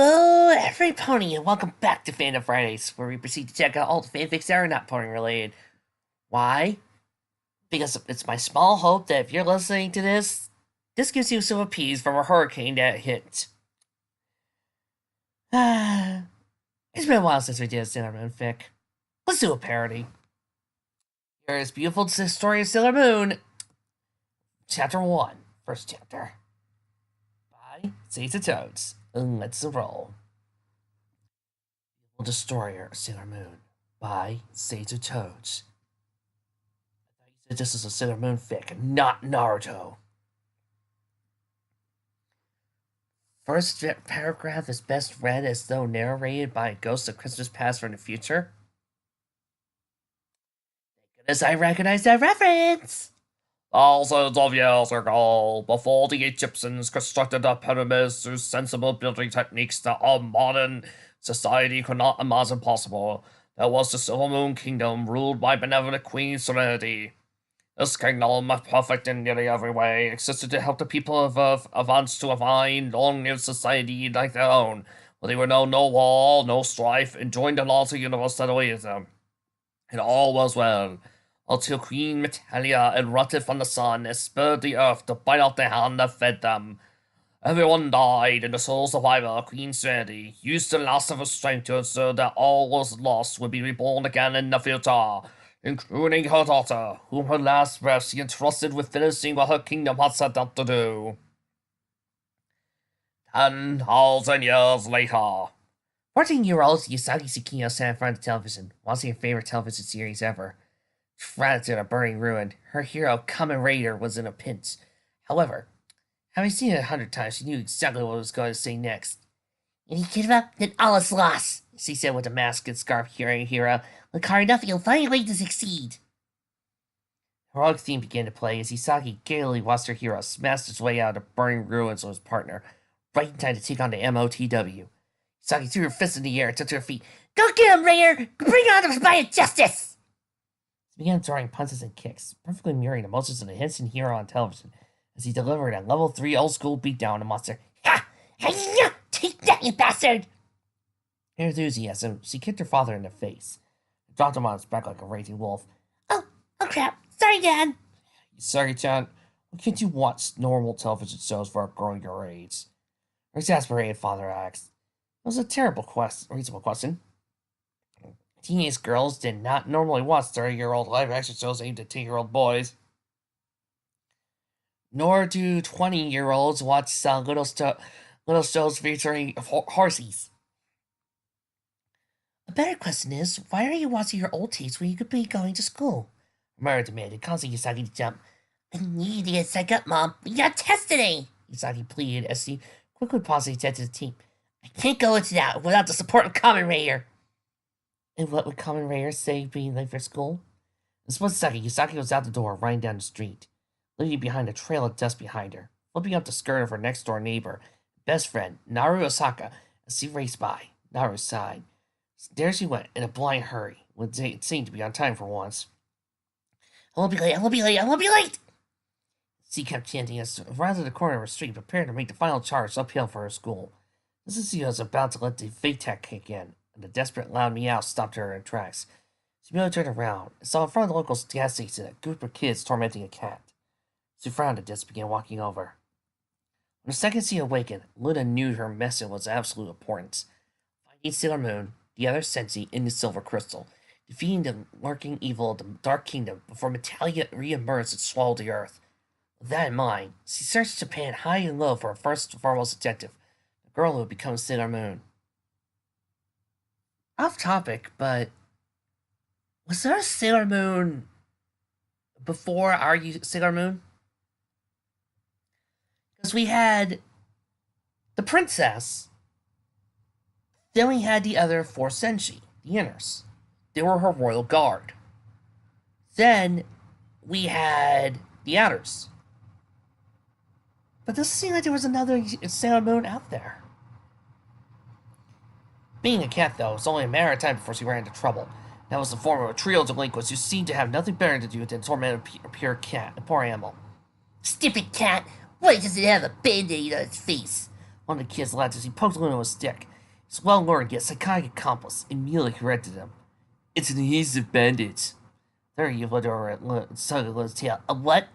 Hello, every pony, and welcome back to Fandom Fridays, where we proceed to check out all the fanfics that are not pony related. Why? Because it's my small hope that if you're listening to this gives you some appease from a hurricane that hit. It's been a while since we did a Sailor Moon fic. Let's do a parody. Here is Beautiful Story of Sailor Moon, Chapter 1, First Chapter, by Zeta Toads. Let's roll. Beautiful Destroyer of Sailor Moon by Zeta Toads. I thought you said this is a Sailor Moon fic, not Naruto. First paragraph is best read as though narrated by a ghost of Christmas past from the future. Thank goodness I recognize that reference! Thousands of years ago, before the Egyptians constructed the pyramids through sensible building techniques that our modern society could not imagine possible, there was the Silver Moon Kingdom, ruled by benevolent Queen Serenity. This kingdom, perfect in nearly every way, existed to help the people of Earth advance to a fine, long-lived society like their own, where they would know no war, no strife, enjoying the laws of the universe that awaited them. And all was well, until Queen Metallia erupted from the sun and spurred the earth to bite off the hand that fed them. Everyone died, and the sole survivor, Queen Serenity, used the last of her strength to ensure that all was lost would be reborn again in the future, including her daughter, whom her last breath she entrusted with finishing what her kingdom had set out to do. 10,000 years later. 14-year-old Usagi Tsukino sat in front of the television, watching her favorite television series ever. Trapped in a burning ruin, her hero, Kamen Rider, was in a pinch. However, having seen it 100 times, she knew exactly what it was going to say next. "If you give up, then all is lost," she said with a mask and scarf carrying hero. "Look hard enough, you'll find a way to succeed." Heroic theme began to play as Usagi gaily watched her hero smash his way out of the burning ruins with his partner, right in time to take on the MOTW. Usagi threw her fist in the air and took to her feet. "Go get him, Raider! Bring on the Messiah justice!" He began throwing punches and kicks, perfectly mirroring the motions of the Henson hero on television, as he delivered a level 3 old-school beatdown on the monster. "Ha! Hey-ya! Take that, you bastard!" In enthusiasm, she kicked her father in the face, and dropped him on his back like a raging wolf. Oh crap! Sorry, Dad!" "Sorry-chan, why can't you watch normal television shows for a girl your age?" Her exasperated father asked. It was a terrible reasonable question. Teenage girls did not normally watch 30-year-old live-action shows aimed at 10-year-old boys. Nor do 20-year-olds watch little shows featuring horsies. A better question is, why are you watching your old tapes when you could be going to school? Mara demanded, causing Usagi to jump. "I need to get psyched up, Mom. We got a test today!" Usagi pleaded as she quickly paused and said to the team. "I can't go into that without the support of Kamen Rider." And what would Kamen Rider say being late for school? In a split second, Usagi was out the door, running down the street, leaving behind a trail of dust behind her, flipping up the skirt of her next-door neighbor, best friend, Naru Osaka, as she raced by. Naru sighed. There she went, in a blind hurry, when it seemed to be on time for once. "I won't be late, I won't be late, I won't be late!" She kept chanting as she rounded the corner of her street, prepared to make the final charge uphill for her school. Just as she was about to let the Vatek kick in, and the desperate loud meow stopped her in her tracks. She merely turned around and saw in front of the local gas station a group of kids tormenting a cat. She frowned at this and began walking over. When the second she awakened, Luna knew her mission was of absolute importance. Finding Sailor Moon, the other Senshi, in the Silver Crystal, defeating the lurking evil of the Dark Kingdom before Metallia re-emerged and swallowed the earth. With that in mind, she searched Japan high and low for her first and foremost objective, the girl who would become Sailor Moon. Off topic, but was there a Sailor Moon before our Sailor Moon? Because we had the princess, then we had the other 4 Senshi, the Inners. They were her royal guard. Then we had the Outers. But it doesn't seem like there was another Sailor Moon out there. Being a cat, though, it was only a matter of time before she ran into trouble. That was the form of a trio of delinquents who seemed to have nothing better to do than torment a pure cat, a poor animal. "Stupid cat! Why does it have a band-aid on its face? One of the kids laughed as he poked Luna with a stick. His well-learned yet psychotic accomplice immediately corrected him. It's an adhesive bandage. There he looked over at Luna's tail. A what?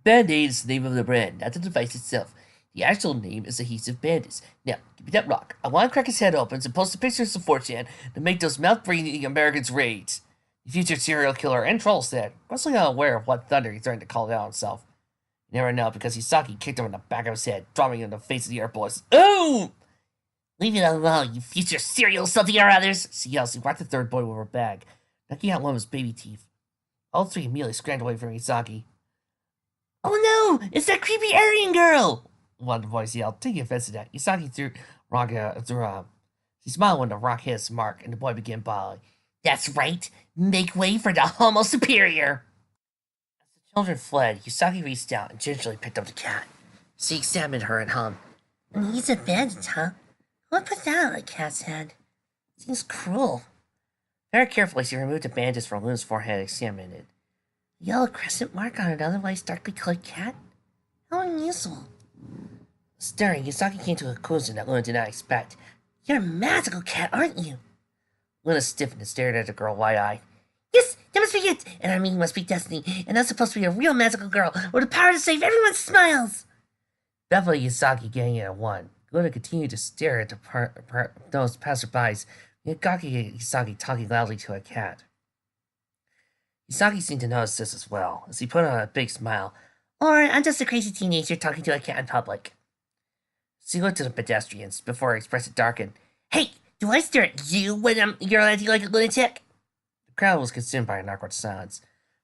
Band-Aid is the name of the brand, not the device itself. The actual name is Adhesive Bandits. Now, give me that rock. I want to crack his head open and post the pictures of 4chan to make those mouth-breathing Americans rage. The future serial killer and troll said, mostly unaware of what thunder he threatened to call out himself. You never know, because Yusagi kicked him in the back of his head, dropping him in the face of the airboys. Ooh! Leave it alone, you future serial something or others, she yelled as he whacked the third boy with her bag, knocking out one of his baby teeth. All three immediately scrambled away from Yusagi. Oh no! It's that creepy Aryan girl! One of the boys yelled, taking offense to that. Yusagi threw He smiled when the rock hit his mark, and the boy began bawling. That's right! Make way for the Homo Superior! As the children fled, Yusagi reached out and gingerly picked up the cat. She examined her and hummed. He's a bandit, huh? Who would put that on a cat's head? Seems cruel. Very carefully, she removed the bandage from Luna's forehead and examined it. A yellow crescent mark on an otherwise darkly colored cat? How unusual. Staring, Yusagi came to a conclusion that Luna did not expect. You're a magical cat, aren't you? Luna stiffened and stared at the girl wide-eyed. Yes, that must be it! And our meeting must be destiny, and that's supposed to be a real magical girl with the power to save everyone's smiles! Beverly and Yusagi getting in at one. Luna continued to stare at those passerbys, and Yusagi talking loudly to a cat. Yusagi seemed to notice this as well, as he put on a big smile. Or, I'm just a crazy teenager talking to a cat in public. She looked at the pedestrians before her expression darkened. Hey, do I stare at you when you're acting like a lunatic? The crowd was consumed by an awkward silence,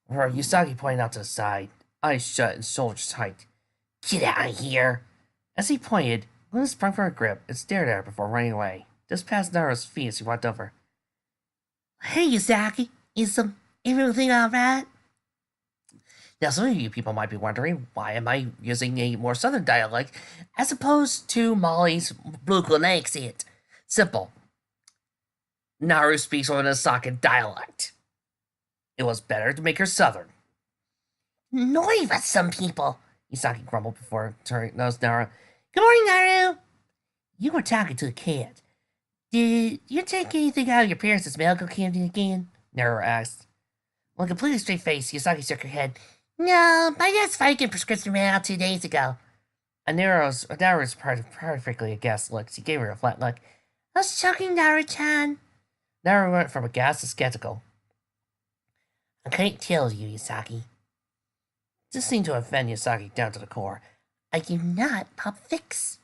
before Yusagi pointed out to the side, eyes shut and shoulders tight. Get out of here! As he pointed, Luna sprung from her grip and stared at her before running away, just past Naru's feet as he walked over. Hey, Yusagi, is everything alright? Now, some of you people might be wondering, why am I using a more southern dialect as opposed to Molly's Brooklyn accent? Simple. Naru speaks with an Osaka dialect. It was better to make her southern. Annoying with some people, Yusagi grumbled before turning nose Naru. Good morning, Naru! You were talking to the cat. Did you take anything out of your parents' medical cabinet again? Naru asked. With a completely straight face, Yusagi shook her head. No, my dad's Viking prescription ran out 2 days ago. Naru's perfectly aghast look. She gave her a flat look. I was choking, Naru-chan. Naru went from aghast to skeptical. I can't tell you, Yusagi. This seemed to offend Yusagi down to the core. I do not pop fix.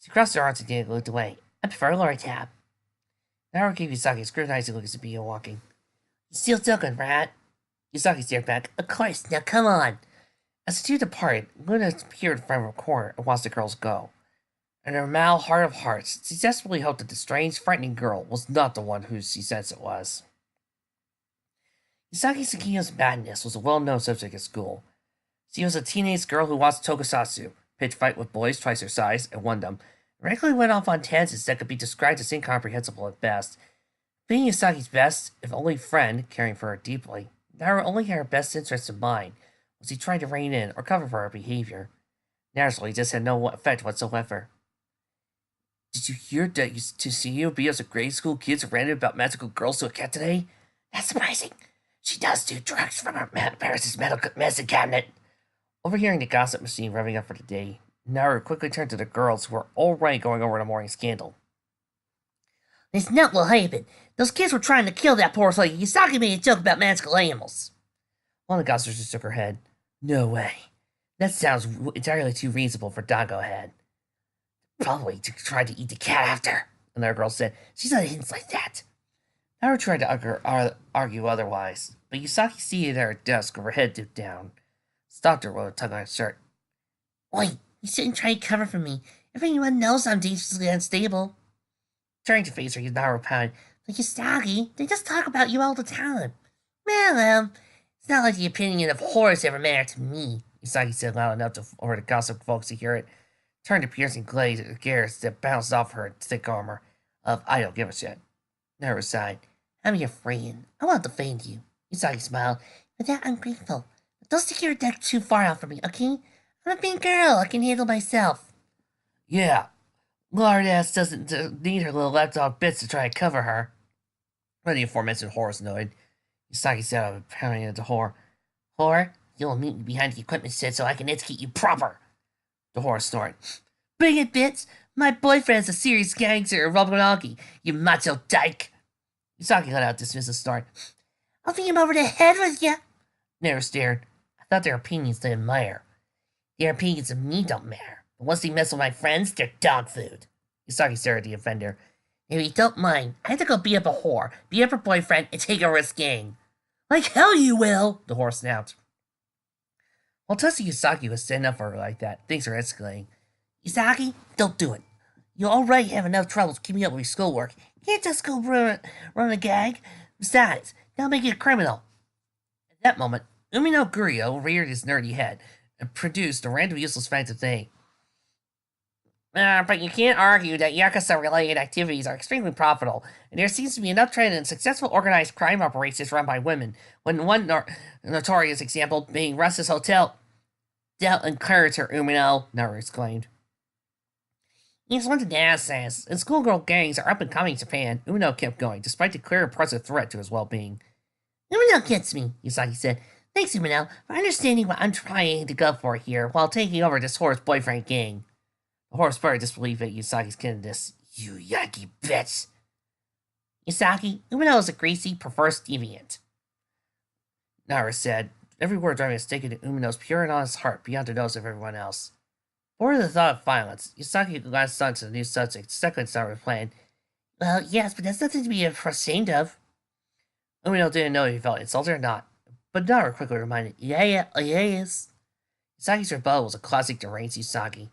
She crossed her arms and looked away. I prefer Loritab. Naru gave Yusagi a scrutinizing look as he began walking. You still talking, rat? Yusagi stared back. Of course, now come on. As the two departed, Luna appeared from a corner and watched the girls go. In her mal heart of hearts, she desperately hoped that the strange, frightening girl was not the one who she sensed it was. Yusagi Tsukio's madness was a well-known subject at school. She was a teenage girl who watched tokusatsu, pitched fight with boys twice her size, and won them, and regularly went off on tangents that could be described as incomprehensible at best. Being Yusagi's best, if only friend, caring for her deeply, Naru only had her best interests in mind, was he trying to rein in or cover for her behavior. Naturally, this had no effect whatsoever. Did you hear that Tsukiyo Bio's a grade school kids ranted about magical girls to a cat today? That's surprising. She does do drugs from her parents' medicine cabinet. Overhearing the gossip machine revving up for the day, Naru quickly turned to the girls who were already going over the morning scandal. It's not what happened. Those kids were trying to kill that poor thing. Yusagi made a joke about magical animals. One of the gossipers just shook her head. No way. That sounds entirely too reasonable for Dango Head. Probably tried to eat the cat after, another girl said. She's not hints like that. Naru tried to argue otherwise, but Yusagi seated at her desk with her head dipped down, stopped her with a tug on her shirt. Oi, you shouldn't try to cover for me. Everyone knows I'm dangerously unstable. Turning to face her, Naru pouted. Like Yusagi, they just talk about you all the time. Well, it's not like the opinion of Horace ever mattered to me, Yusagi said loud enough for the gossip folks to hear it. Turned a piercing gaze that bounced off her thick armor of I don't give a shit. Naru sighed. I'm your friend. I won't defend you. Yusagi smiled. But that ungrateful. Don't stick your neck too far out for me, okay? I'm a big girl. I can handle myself. Yeah, Lard-ass doesn't need her little lapdog bits to try to cover her. When the aforementioned horse nodded, Yusagi said out of pounding at the whore. Whore, you'll meet me behind the equipment shed so I can educate you proper. The horse snorted. Bring it, bitch! My boyfriend's a serious gangster of Romanagi, you macho dyke! Yusagi let out a dismissive snort. I'll beat him over the head with ya! Naru stared. I thought their opinions didn't matter. Their opinions of me don't matter. But once they mess with my friends, they're dog food. Yusagi stared at the offender. If you don't mind, I have to go beat up a whore, beat up her boyfriend, and take over his gang. Like hell you will, the horse snapped. While Toshi Yusagi was standing up for her like that, things were escalating. Yusagi, don't do it. You already have enough troubles keeping up with your schoolwork. You can't just go run a gag. Besides, that'll make you a criminal. At that moment, Umino Gurio reared his nerdy head and produced a random useless fact of thing. But you can't argue that Yakuza-related activities are extremely profitable, and there seems to be enough trend in successful organized crime operations run by women, when one notorious example being Russ's Hotel. Don't encourage her, Umino, Naru exclaimed. Here's what the dad says. And schoolgirl gangs are up and coming in Japan. Umino kept going, despite the clear and present threat to his well-being. Umino gets me, Yusagi said. Thanks, Umino, for understanding what I'm trying to go for here, while taking over this horse boyfriend gang. The horse buried disbelief at Yusagi's kindness. You Yankee bitch! Yusagi, Umino is a greasy, perverse deviant. Naru said, every word driving a stake into Umino's pure and honest heart beyond the nose of everyone else. Bored of the thought of violence, Yusagi glanced on to the new subject, second start replying, well, yes, but that's nothing to be ashamed of. Umino didn't know if he felt insulted or not, but Naru quickly reminded, yes. Yusagi's rebuttal was a classic deranged Yusagi.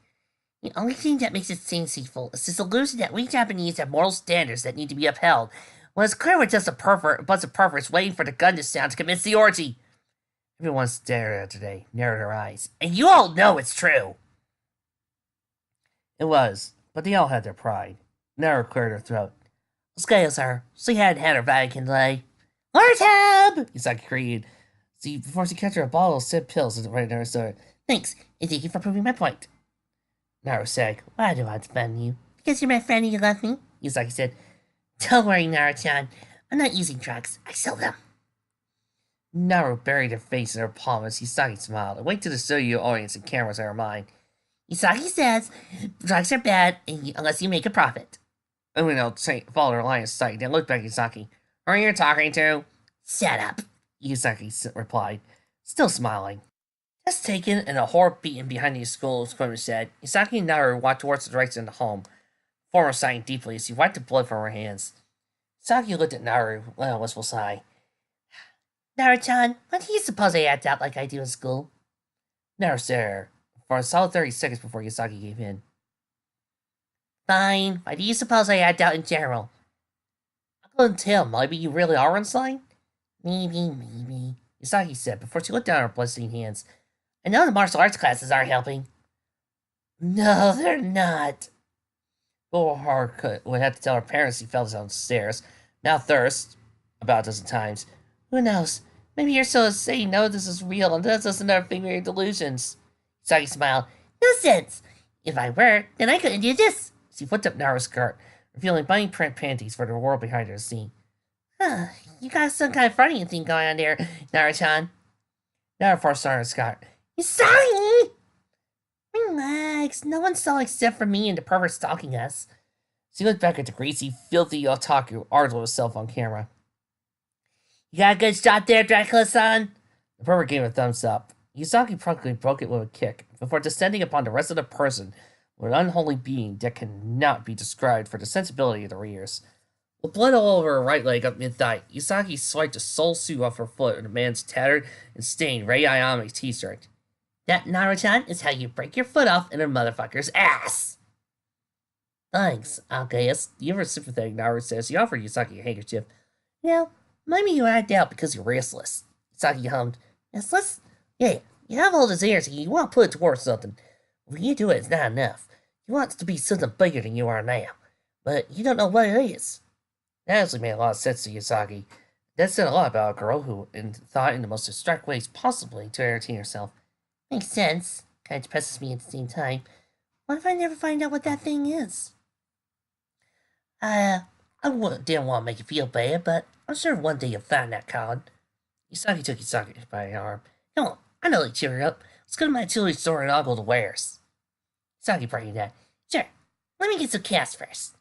The only thing that makes it seem deceitful is this illusion that we Japanese have moral standards that need to be upheld, when it's clear we're just a bunch of perverts waiting for the gun to sound to commence the orgy. Everyone stared at her today, narrowed her eyes, and you all know it's true! It was, but they all had their pride. Naru cleared her throat. Scales her. She hadn't had her Vatican delay. Lord Yusagi created. See, before she catch her a bottle of Sid pills right in her stomach. Thanks, and thank you for proving my point. Naru said, why do I defend you? Because you're my friend and you love me, Yusagi said. Don't worry, Naru-chan. I'm not using drugs. I sell them. Naru buried her face in her palm as Yusagi smiled and winked to the studio audience and cameras in her mind. Yusagi says, drugs are bad unless you make a profit. Umino followed her line of sight, then looked back at Yusagi. Who are you talking to? Shut up, Yusagi replied, still smiling. Just taken and a horror beaten behind the school's equipment shed, Yusagi and Naru walked towards the direction of the home, former sighing deeply as he wiped the blood from her hands. Yusagi looked at Naru with a wistful sigh. Naru-chan, when do you suppose I act out like I do in school? Naru stared at her for a solid 30 seconds before Yusagi gave in. Fine, why do you suppose I act out in general? I couldn't tell, maybe you really are insane? Maybe, Yusagi said before she looked down at her bloodstained hands. I know the martial arts classes aren't helping. No, they're not. Little Haruka would have to tell her parents he fell downstairs, mouth thirst, about a dozen times. Who knows? Maybe you're so saying no, this is real, and that's just another thing of your delusions. Yusagi smiled. No sense. If I were, then I couldn't do this. She flipped up Naru's skirt, revealing bunny print panties for the world behind her scene. Huh, you got some kind of funny thing going on there, Naru-chan. Naru first started her skirt. Yusagi! Relax, no one saw except for me and the pervert stalking us. She looked back at the greasy, filthy otaku armed with a cell phone camera. You got a good shot there, Dracula-san? The pervert gave a thumbs up. Yusagi promptly broke it with a kick, before descending upon the rest of the person with an unholy being that cannot be described for the sensibility of the rears. With blood all over her right leg up mid-thigh, Yusagi swiped the sole shoe off her foot with the man's tattered and stained Rei Ayame t-shirt. That, Naru-chan, is how you break your foot off in a motherfucker's ass! Thanks, Alcaeus. The ever sympathetic Naru says he offered Yusagi a handkerchief. Well, maybe you act out because you're restless. Yusagi hummed. Restless? Yeah, you have all these ears and you want to put it towards something. When you do it, it's not enough. You want it to be something bigger than you are now. But you don't know what it is. That actually made a lot of sense to Yusagi. That said a lot about a girl who thought in the most distracted ways possibly to entertain herself. Makes sense. Kind of depresses me at the same time. What if I never find out what that thing is? I didn't want to make you feel bad, but I'm sure one day you'll find that, Colin. Usagi took Usagi by the arm. Come on, I know you cheer up. Let's go to my jewelry store and I'll go to Wares. Usagi brightened up. Sure, let me get some cash first.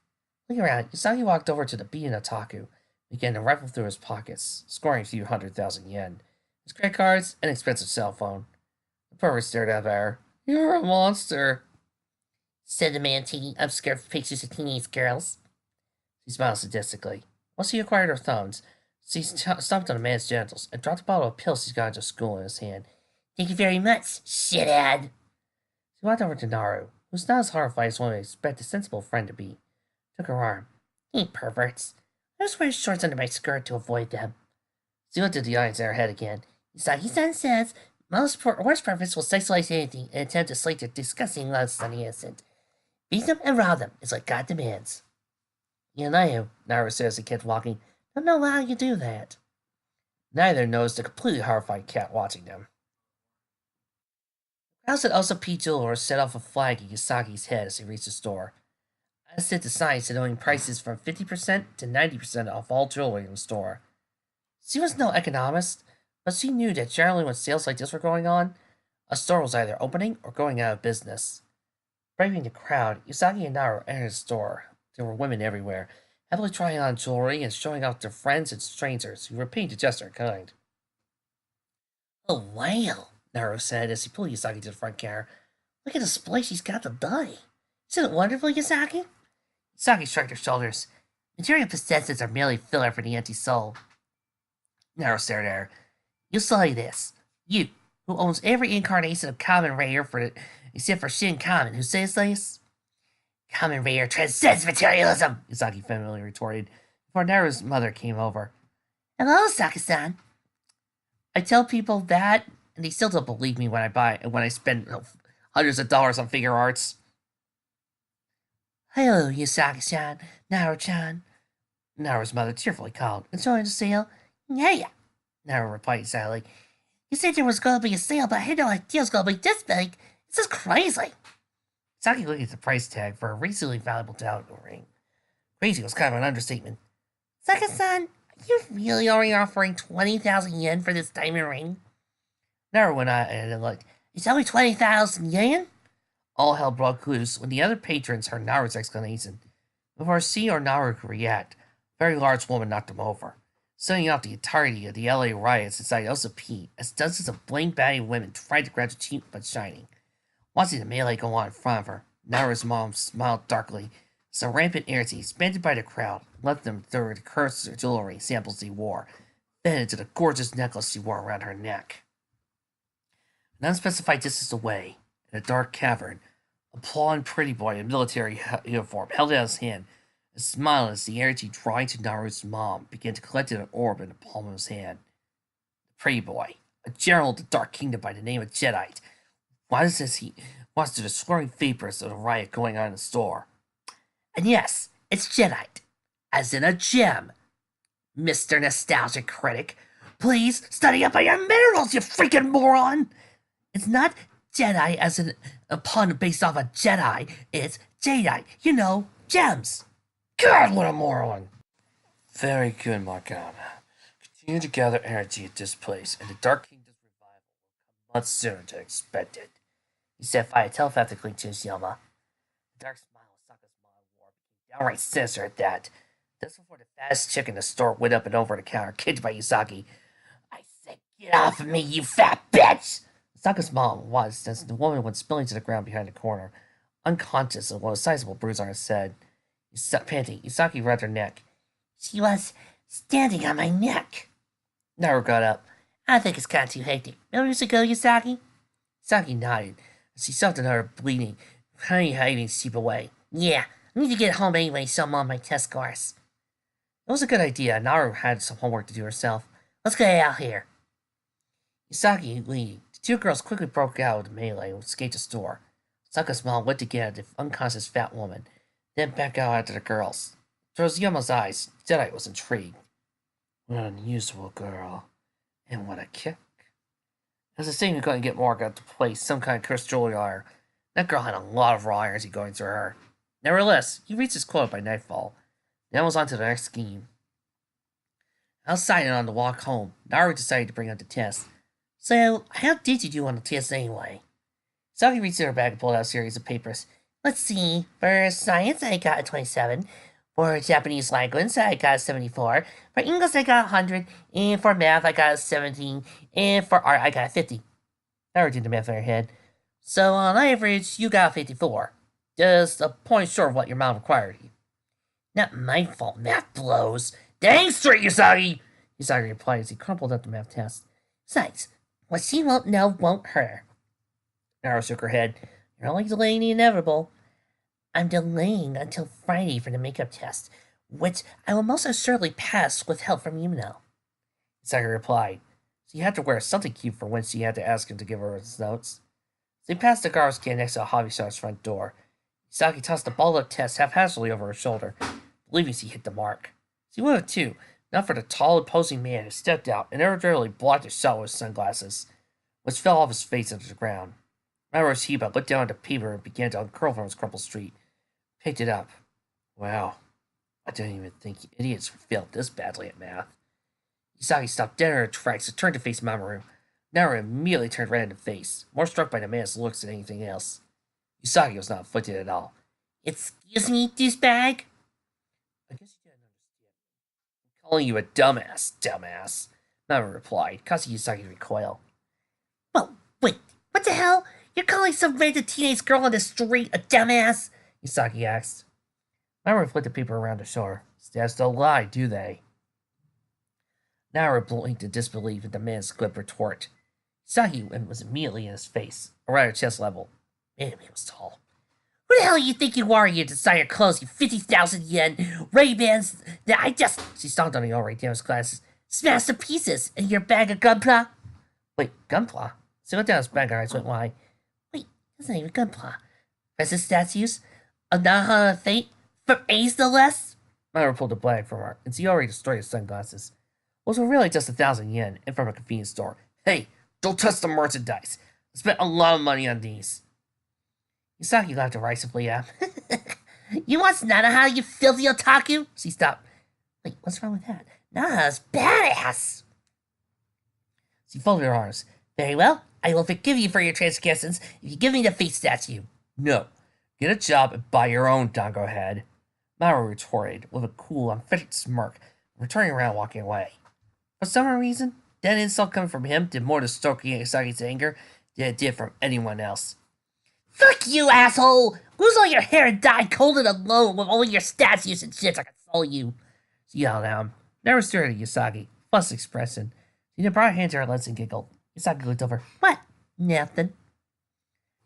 Looking around, Usagi walked over to the Bean Otaku, began to rifle through his pockets, scoring a few 100,000 yen. His credit cards, and expensive cell phone. The pervert stared up at her. You're a monster, said the man taking obscure pictures of teenage girls. She smiled sadistically. Once he acquired her thumbs, she stomped on the man's genitals and dropped a bottle of pills she'd got into school in his hand. Thank you very much, shithead. She walked over to Naru, who was not as horrified as one would expect a sensible friend to be. Took her arm. You perverts. I just wear shorts under my skirt to avoid them. She looked at the audience in her head again. Usagi-san says most worst perverts will sexualize anything and attempt to slate their disgusting loves on the innocent. Beat them and rob them is what God demands. You know, Naru said as he kept walking. Don't know how you do that. Neither noticed a completely horrified cat watching them. The crowd said also P. Jeweler set off a flag at Usagi's head as he reached the store. I said the sign said owing prices from 50% to 90% off all jewelry in the store. She was no economist, but she knew that generally when sales like this were going on, a store was either opening or going out of business. Braving the crowd, Usagi and Naru entered the store. There were women everywhere, heavily trying on jewelry and showing off their friends and strangers who were paying to just their kind. Oh, wow, Naru said as he pulled Usagi to the front counter. Look at the display she's got today. Isn't it wonderful, Usagi? Usagi shrugged her shoulders. Material possessions are merely filler for the empty soul. Naru stared at her. You say this. You, who owns every incarnation of Kamen Rider except for Shin Kamen, who says this? Kamen Rider transcends materialism, Usagi femininely retorted, before Naru's mother came over. Hello, Saki-san. I tell people that, and they still don't believe me when I spend hundreds of dollars on figure arts. Hello, Usagi-san, Naru-chan. Naru's mother tearfully called. Enjoying the sale? Yeah, Naru replied sadly. You said there was going to be a sale, but I had no idea it was going to be this big. This is crazy. Saki looked at the price tag for a reasonably valuable diamond ring. Crazy was kind of an understatement. Saki-san, are you really only offering 20,000 yen for this diamond ring? Naru went on and looked. It's only 20,000 yen? All hell broke loose when the other patrons heard Naru's exclamation. Before she or Naru could react, a very large woman knocked them over, setting off the entirety of the LA riots inside LCP as dozens of blame-batting women tried to grab the cheap but shining. Watching the melee go on in front of her, Naru's mom smiled darkly as the rampant energy expanded by the crowd left them through the cursed jewelry samples she wore, fed into the gorgeous necklace she wore around her neck. An unspecified distance away, in a dark cavern, a blonde pretty boy in military uniform held out his hand and smiled as the energy drawing to Naru's mom began to collect in an orb in the palm of his hand. The pretty boy, a general of the Dark Kingdom by the name of Jedi, watched the destroying vapors of the riot going on in the store. And yes, it's Jedi, as in a gem. Mr. Nostalgia Critic, please study up on your minerals, you freaking moron! It's not Jedi as in a pun based off a Jedi. It's Jedi, you know, gems. God, what a moron! Very good, Morgana. Continue to gather energy at this place, and the Dark Kingdom's revival will come much sooner than expected. He said via telepathically to Yoma. The dark smile of Sokka's mom wore became downright sinister at that. Just before the fattest chick in the store went up and over the counter, kicked by Usagi. I said, get off of me, you fat bitch! Sokka's mom was, as the woman went spilling to the ground behind the corner, unconscious of a sizable bruise on her head. Panting, Usagi rubbed her neck. She was standing on my neck. Naru got up. I think it's kind of too hectic. Maybe we should go, Usagi? Usagi nodded. She softened her bleeding, hiding sheep away. Yeah, I need to get home anyway, so I'm on my test scores. It was a good idea. Naru had some homework to do herself. Let's get out here. Usagi leading. The two girls quickly broke out of the melee and escaped the store. Sokka's mom went to get at the unconscious fat woman, then back out after the girls. Through Yoma's eyes, Jedi was intrigued. What an unusual girl. And what a kick. As the same going to get Morg out to play some kind of cursed jewelry on her, That girl had a lot of raw energy going through her. Nevertheless, he reached his quota by nightfall. Then was on to the next scheme. Outside and on the walk home, Naru decided to bring up the test. So, how did you do on the test anyway? Saki reached in her bag and pulled out a series of papers. Let's see. For science, I got a 27. For Japanese language, I got a 74. For English, I got a 100. And for math, I got a 17. And for art, I got a 50. Naru did the math in her head. So, on average, you got a 54. Just a point short of what your mom required you. Not my fault, math blows. Dang straight, Usagi! Usagi replied as he crumpled up the math test. Besides, what she won't know won't hurt her. Naru shook her head. You're only delaying the inevitable. I'm delaying until Friday for the makeup test, which I will most assuredly pass with help from Yumino. Usagi replied. She had to wear something cute for when she had to ask him to give her his notes. They passed the garbage can next to the hobby shop's front door. Usagi tossed the ball-up test haphazardly over her shoulder, believing she hit the mark. She would have too, not for the tall, imposing man who stepped out and arbitrarily blocked his shot with his sunglasses, which fell off his face into the ground. Mamoru Shiba looked down at the paper and began to uncurl from his crumpled street. Picked it up. Wow. I didn't even think idiots failed this badly at math. Usagi stopped dead in her tracks and turned to face Mamoru. Naru immediately turned red in the face, more struck by the man's looks than anything else. Usagi was not afflicted at all. Excuse me, douchebag? I guess you didn't understand. I'm calling you a dumbass. Mamoru replied, causing Usagi to recoil. Well, wait, what the hell? You're calling some random teenage girl on the street a dumbass? Usagi asked. Mamoru flipped the paper around her shoulder. Stats don't lie, do they? Naru blinked in disbelief at the man's glib retort. Usagi was immediately in his face, around her chest level. Man, he was tall. Who the hell you think you are, you designer clothes, you 50,000 yen, Ray-Bans, that I just... She stomped on the already damaged glasses. Smashed to pieces, and your bag of gunpla? Wait, gunpla? She looked down his bag and her eyes went wide. Wait, that's not even gunpla. Precious statues? Of Nahana Fate? From Ace no less? Mamoru pulled the bag from her, and she already destroyed his sunglasses. Those were really just 1,000 yen, and from a convenience store. Hey, don't touch the merchandise. I spent a lot of money on these. Usagi laughed derisively at him. You want Nanaha, you filthy otaku? She stopped. Wait, what's wrong with that? Nanaha's badass! She folded her arms. Very well, I will forgive you for your transgressions if you give me the face statue. No. Get a job and buy your own, Dango head. Mamoru retorted, with a cool, emphatic smirk, returning around and walking away. For some reason, that insult coming from him did more to stoke Usagi's anger than it did from anyone else. Fuck you, asshole! Lose all your hair and die cold and alone with all your statues and shit. I console you. She yelled at him. Never stared at Usagi, fuss expression. She then brought her hand to her lips and giggled. Usagi looked over. What? Nothing.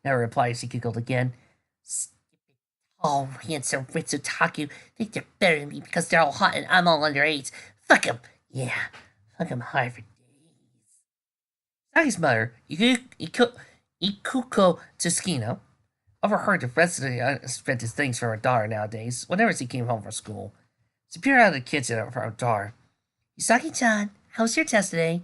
Never replied as she giggled again. Stupid, tall, handsome, rich otaku think they're better than me because they're all hot and I'm all underage. Fuck them. Yeah, fuck them hard for days. Usagi's mother, Ikuko Tsushino, overheard the rest of the unexpected things from her daughter nowadays whenever she came home from school. She peered out of the kitchen at her daughter. Usagi-chan, how was your test today?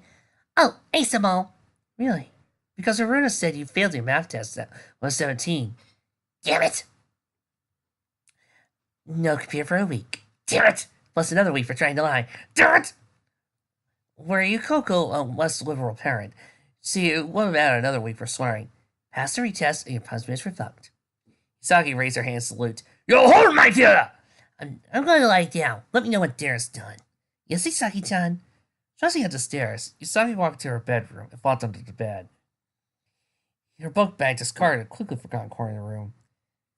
Oh, Asamo. Really? Because Haruna said you failed your math test at 117. Damn it! No computer for a week. Damn it! Plus another week for trying to lie. Damn it! Were you Coco a less liberal parent? See, it would have added another week for swearing. Pass the retest and your punishment is revoked. Usagi raised her hand to salute. Yo, hold my dear! I'm going to lie down. Let me know when dinner's done. Yes, Usagi-chan. Crossing up the stairs, Usagi walked to her bedroom and flopped under the bed. Her book bag discarded a quickly forgotten corner of the room.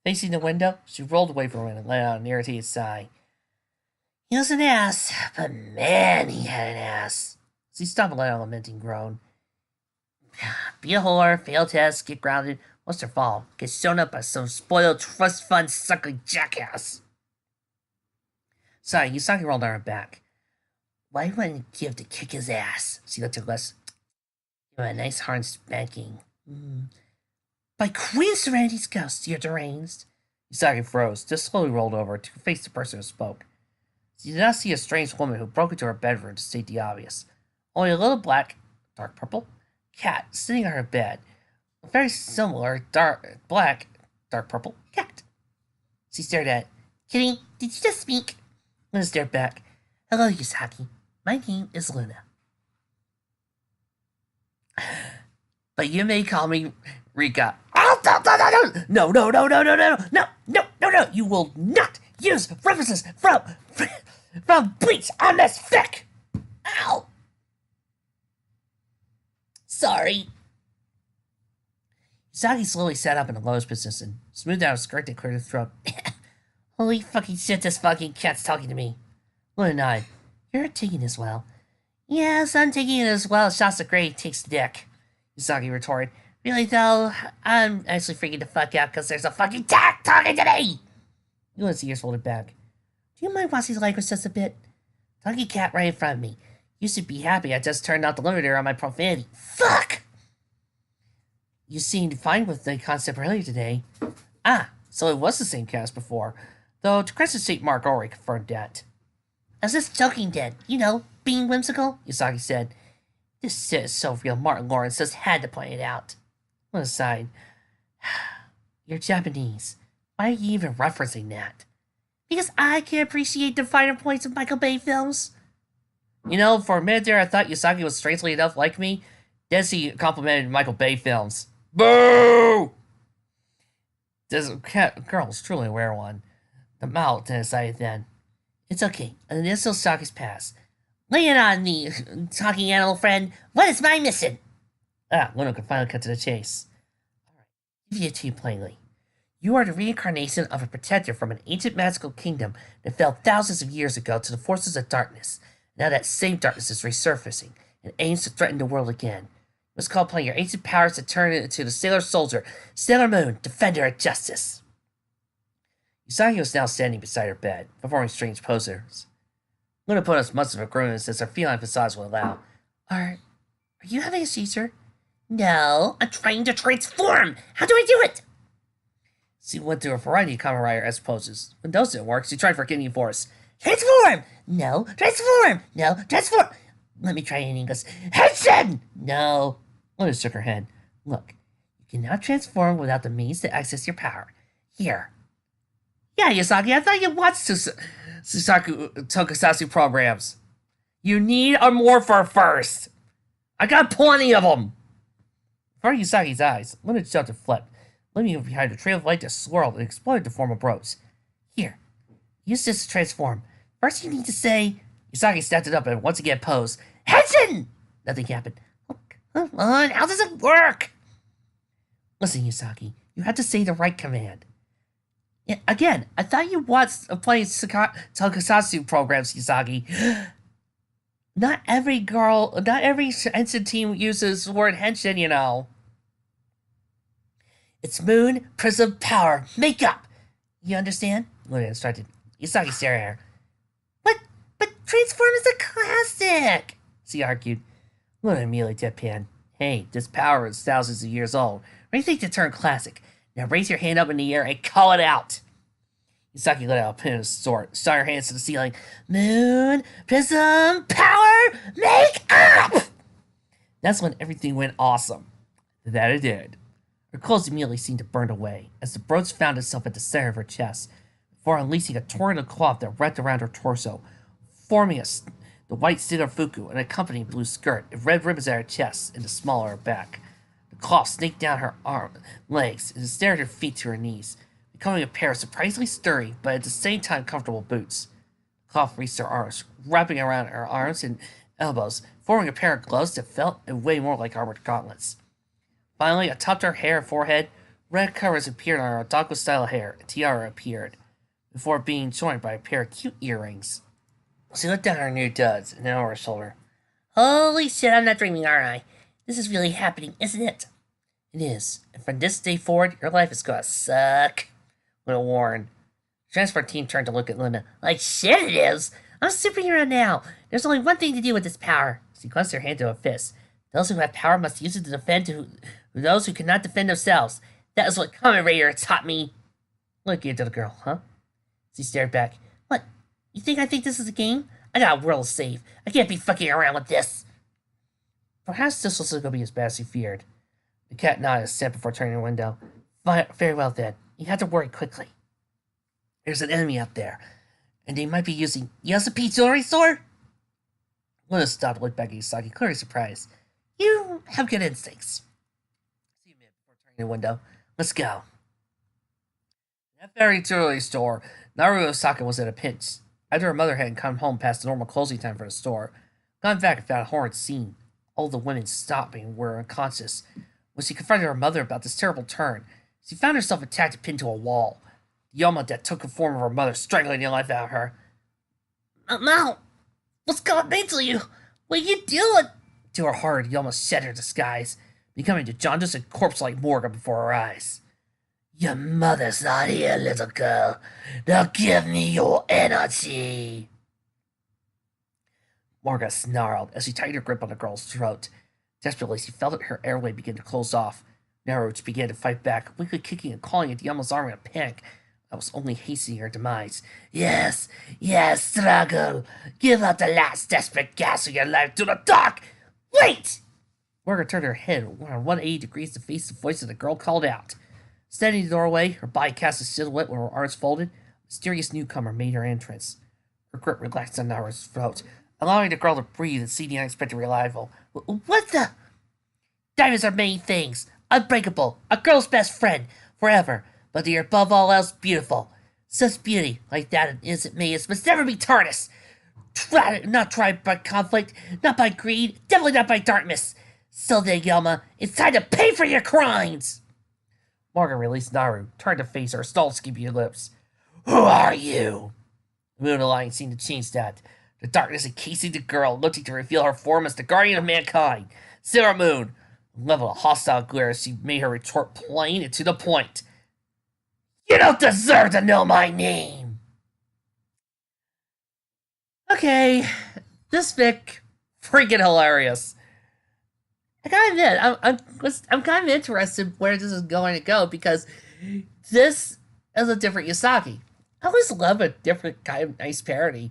Facing the window, she rolled away from it and let out an irritated sigh. He was an ass, but man, he had an ass. She stopped and let out a lamenting groan. Be a whore, fail tests, get grounded. What's her fault? Get shown up by some spoiled trust fund suckling jackass. Sorry, Usagi rolled on her back. Why wouldn't give to kick his ass? She looked at Les. Give him a nice hard spanking. By Queen Serenity's ghost, you're deranged. Usagi froze, just slowly rolled over to face the person who spoke. She did not see a strange woman who broke into her bedroom to state the obvious. Only a little black, dark purple, cat sitting on her bed. A very similar, dark, black dark purple cat. She stared at it. Kitty, did you just speak? Luna stared back. Hello, Usagi. My name is Luna. But you may call me Rika. Oh, no, no, no, no, no, no, no, no, no, no, no. You will not use references from Bleach on this fic. Ow. Sorry. Usagi slowly sat up in the lowest position, smoothed out her skirt and cleared her throat. Holy fucking shit, this fucking cat's talking to me. Luna nodded. You're taking this well. Yes, I'm taking it as well as Shasta Gray takes the dick. Usagi retorted. Really though, I'm actually freaking the fuck out because there's a fucking cat talking to me! Luna's ears folded back. Do you mind watching the language just a bit? Talking cat right in front of me. You should be happy I just turned out the limiter on my profanity. Fuck! You seemed fine with the concept earlier today. Ah, so it was the same cat as before. Though to Crescent State Mark already confirmed that. I was just joking, Dad. You know, being whimsical, Usagi said. This shit is so real, Martin Lawrence just had to point it out. On the side. You're Japanese. Why are you even referencing that? Because I can appreciate the finer points of Michael Bay films. You know, for a minute there, I thought Usagi was strangely enough like me. Desi complimented Michael Bay films. Boo! This girl is truly a rare one. The mouth decided then. It's okay. An initial shock has passed. Lay it on me, talking animal friend. What is my mission? Ah, Luna could finally cut to the chase. Alright, give you it to you plainly. You are the reincarnation of a protector from an ancient magical kingdom that fell thousands of years ago to the forces of darkness. Now that same darkness is resurfacing and aims to threaten the world again. You must call upon your ancient powers to turn it into the Sailor Soldier, Sailor Moon, Defender of Justice. Usagi was now standing beside her bed, performing strange poses. Luna put as much of a grimace as her feline facades would allow. Are you having a seizure? No, I'm trying to transform! How do I do it? She went through a variety of Kamen Rider-esque poses. When those didn't work, she tried Forgetting Force. Transform! No, transform! No, transform! Let me try it in English. Henshin! No. Luna shook her head. Look, you cannot transform without the means to access your power. Here. Yeah, Usagi, I thought you watched Tokusatsu programs. You need a morpher first. I got plenty of them. Before Usagi's eyes, Luna jumped and flipped, leaving behind a trail of light that swirled and exploded to form a brooch. Here, use this to transform. First you need to say... Usagi snapped it up and once again posed. Henshin! Nothing happened. Oh, come on, how does it work? Listen, Usagi, you have to say the right command. Yeah, again, I thought you watched plenty of Tokusatsu programs, Usagi. Not every Henshin team uses the word Henshin, you know. It's Moon, Prism, Power, Makeup. You understand? Luna instructed. Usagi stared at her. But Transform is a classic, she argued. Luna immediately deadpanned. Hey, this power is thousands of years old. What do you think to turn classic? Now raise your hand up in the air and call it out. Usagi let out a pin of sword, shot her hands to the ceiling. Moon, Prism, Power, Make Up! That's when everything went awesome. That it did. Her clothes immediately seemed to burn away, as the brooch found itself at the center of her chest, before unleashing a torrent of cloth that wrapped around her torso, forming the white Sailor Fuku, an accompanying blue skirt, and red ribbons at her chest and the small of her back. The cloth snaked down her legs and stared her feet to her knees, becoming a pair of surprisingly sturdy, but at the same time comfortable boots. The cloth reached her arms, wrapping around her arms and elbows, forming a pair of gloves that felt and way more like armored gauntlets. Finally, atop her hair and forehead, red covers appeared on her otaku-style hair, and tiara appeared, before being joined by a pair of cute earrings. She looked down at her new duds and then over her shoulder. Holy shit, I'm not dreaming, are I? This is really happening, isn't it? It is, and from this day forward, your life is gonna suck. Luna warned. The transfer team turned to look at Luna. Like shit it is! I'm a superhero now! There's only one thing to do with this power. She clenched her hand to a fist. Those who have power must use it to defend those who cannot defend themselves. That is what Kamen Rider taught me. Look at the girl, huh? She stared back. What? You think I think this is a game? I got a world to save. I can't be fucking around with this. Perhaps this was going to be as bad as he feared. The cat nodded a step before turning the window. Very well then. You have to worry quickly. There's an enemy out there, and they might be using Yasupi Jewelry Store? Luna stopped to look back at Yusagi, clearly surprised. You have good instincts. See you, man, before turning the window. Let's go. At that very jewelry store, Naru Osaka was in a pinch. After her mother hadn't come home past the normal closing time for the store, gone back and found a horrid scene. All the women stopping were unconscious. When she confronted her mother about this terrible turn, she found herself attacked and pinned to a wall. The Yoma that took the form of her mother, strangling the life out of her. Mom, what's going into you? What are you doing? To her horror, Yoma shed her disguise, becoming the jaundiced and corpse-like Morgan before her eyes. Your mother's not here, little girl. Now give me your energy. Morga snarled as she tightened her grip on the girl's throat. Desperately, she felt her airway begin to close off. Naruto began to fight back, weakly kicking and clawing at Yoma's arm in a panic that was only hastening her demise. Yes, struggle. Give out the last desperate gasp of your life to the dark. Wait! Morga turned her head around 180 degrees to face the voice of the girl called out. Standing in the doorway, her body cast a silhouette with her arms folded, the mysterious newcomer made her entrance. Her grip relaxed on Naruto's throat, allowing the girl to breathe and see the unexpected arrival. What the? Diamonds are many things. Unbreakable, a girl's best friend, forever, but they are above all else beautiful. Such beauty, like that of innocent maidens, must never be tarnished. Not tried by conflict, not by greed, definitely not by darkness. So then, Yoma, it's time to pay for your crimes! Morgan released Naru, turned to face her, stalled skimpy lips. Who are you? The moon alliance seemed to change that. The darkness encasing the girl, looking to reveal her form as the guardian of mankind. Sailor Moon! Level of hostile glare as she made her retort plain and to the point. You don't deserve to know my name! Okay, this fic, freaking hilarious. I gotta admit, I'm kind of interested where this is going to go because this is a different Yusagi. I always love a different kind of nice parody.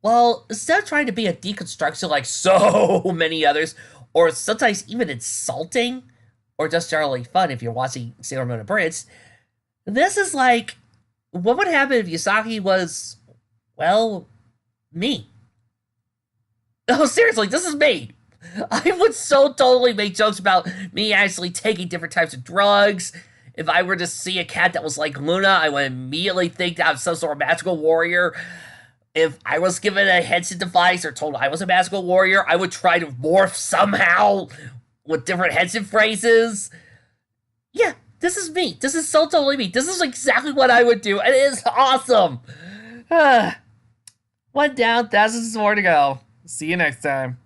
Well, instead of trying to be a deconstruction like so many others, or sometimes even insulting, or just generally fun if you're watching Sailor Moon Abridged, this is like, what would happen if Yusagi was, well, me? No, seriously, this is me. I would so totally make jokes about me actually taking different types of drugs. If I were to see a cat that was like Luna, I would immediately think that I'm some sort of magical warrior. If I was given a headset device or told I was a magical warrior, I would try to morph somehow with different headset phrases. Yeah, this is me. This is so totally me. This is exactly what I would do, and it is awesome. One down, thousands more to go. See you next time.